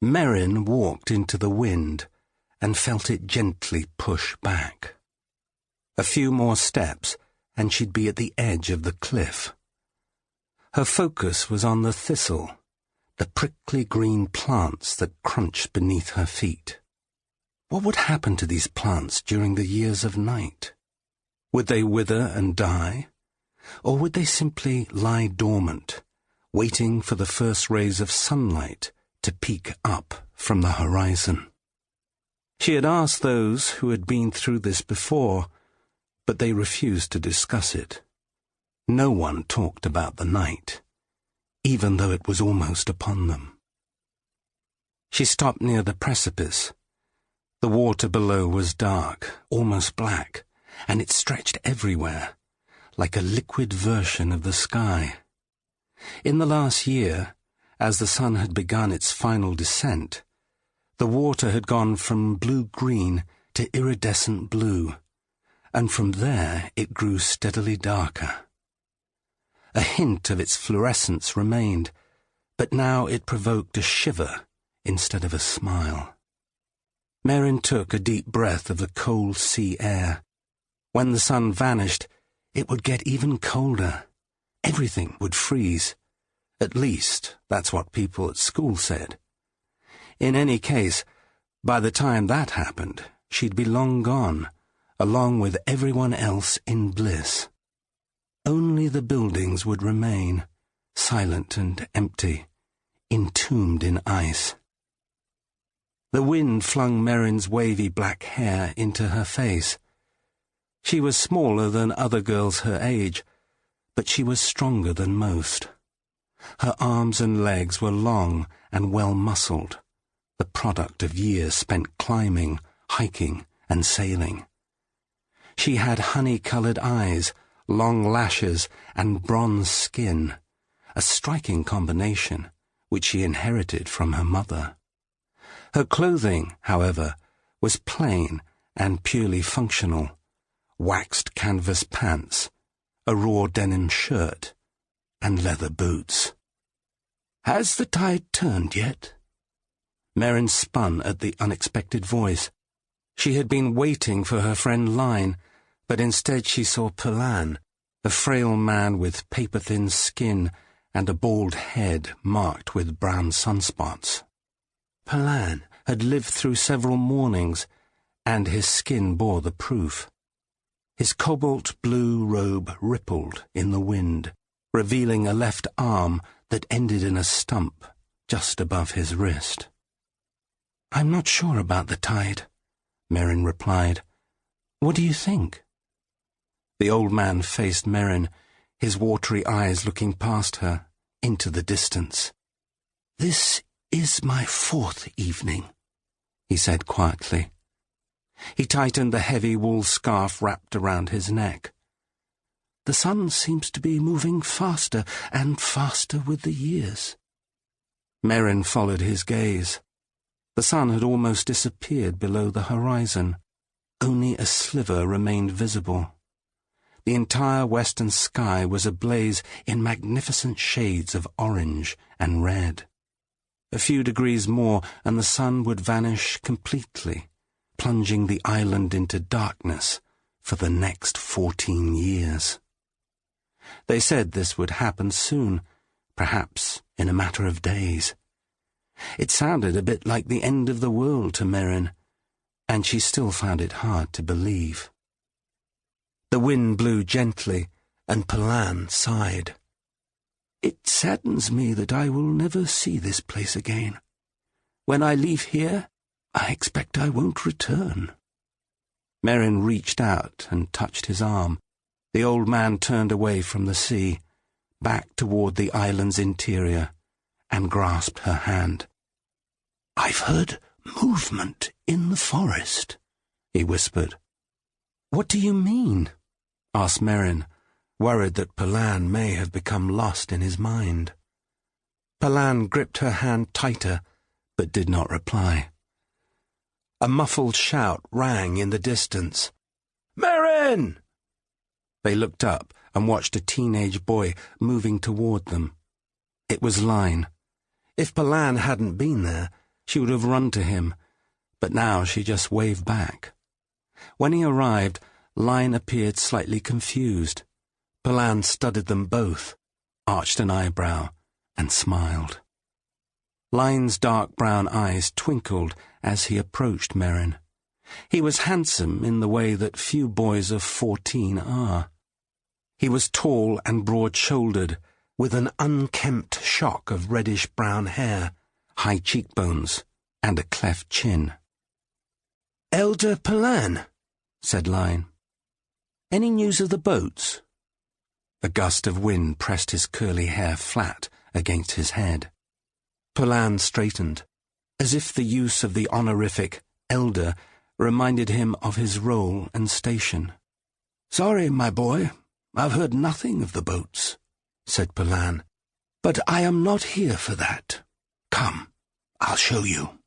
Marin walked into the wind and felt it gently push back. A few more steps, and she'd be at the edge of the cliff. Her focus was on the thistle, the prickly green plants that crunched beneath her feet. What would happen to these plants during the years of night? Would they wither and die? Or would they simply lie dormant, waiting for the first rays of sunlight to peek up from the horizon? She had asked those who had been through this before, but they refused to discuss it. No one talked about the night, even though it was almost upon them. She stopped near the precipice. The water below was dark, almost black, and it stretched everywhere, like a liquid version of the sky. In the last year, as the sun had begun its final descent, the water had gone from blue-green to iridescent blue, and from there it grew steadily darker. A hint of its fluorescence remained, but now it provoked a shiver instead of a smile. Marin took a deep breath of the cold sea air. When the sun vanished, it would get even colder. Everything would freeze. At least, that's what people at school said. In any case, by the time that happened, she'd be long gone, along with everyone else in bliss. Only the buildings would remain, silent and empty, entombed in ice. The wind flung Marin's wavy black hair into her face. She was smaller than other girls her age, but she was stronger than most. Her arms and legs were long and well-muscled, the product of years spent climbing, hiking, and sailing. She had honey-coloured eyes, long lashes, and bronze skin, a striking combination which she inherited from her mother. Her clothing, however, was plain and purely functional: waxed canvas pants, a raw denim shirt, and leather boots. "Has the tide turned yet?" Marin spun at the unexpected voice. She had been waiting for her friend Line, but instead she saw Palan, a frail man with paper-thin skin and a bald head marked with brown sunspots. Palan had lived through several mornings, and his skin bore the proof. His cobalt-blue robe rippled in the wind, revealing a left arm that ended in a stump just above his wrist. "I'm not sure about the tide," Marin replied. "What do you think?" The old man faced Marin, his watery eyes looking past her, into the distance. "This is my 4th evening," he said quietly. He tightened the heavy wool scarf wrapped around his neck. "The sun seems to be moving faster and faster with the years." Marin followed his gaze. The sun had almost disappeared below the horizon. Only a sliver remained visible. The entire western sky was ablaze in magnificent shades of orange and red. A few degrees more and the sun would vanish completely, plunging the island into darkness for the next 14 years. They said this would happen soon, perhaps in a matter of days. It sounded a bit like the end of the world to Marin, and she still found it hard to believe. The wind blew gently, and Palan sighed. "It saddens me that I will never see this place again. When I leave here, I expect I won't return." Marin reached out and touched his arm. The old man turned away from the sea, back toward the island's interior, and grasped her hand. "I've heard movement in the forest," he whispered. "What do you mean?" asked Marin, worried that Palan may have become lost in his mind. Palan gripped her hand tighter, but did not reply. A muffled shout rang in the distance. "Marin!" They looked up and watched a teenage boy moving toward them. It was Line. If Palan hadn't been there, She would have run to him, but now she just waved back. When he arrived, Line appeared slightly confused. Palan studied them both, arched an eyebrow, and smiled. Line's dark brown eyes twinkled as he approached Marin. He was handsome in the way that few boys of 14 are. He was tall and broad-shouldered, with an unkempt shock of reddish-brown hair, high cheekbones, and a cleft chin. "Elder Palan," said Line. "Any news of the boats?" A gust of wind pressed his curly hair flat against his head. Palan straightened, as if the use of the honorific elder reminded him of his role and station. "Sorry, my boy, I've heard nothing of the boats," said Palan. "But I am not here for that. Come, I'll show you."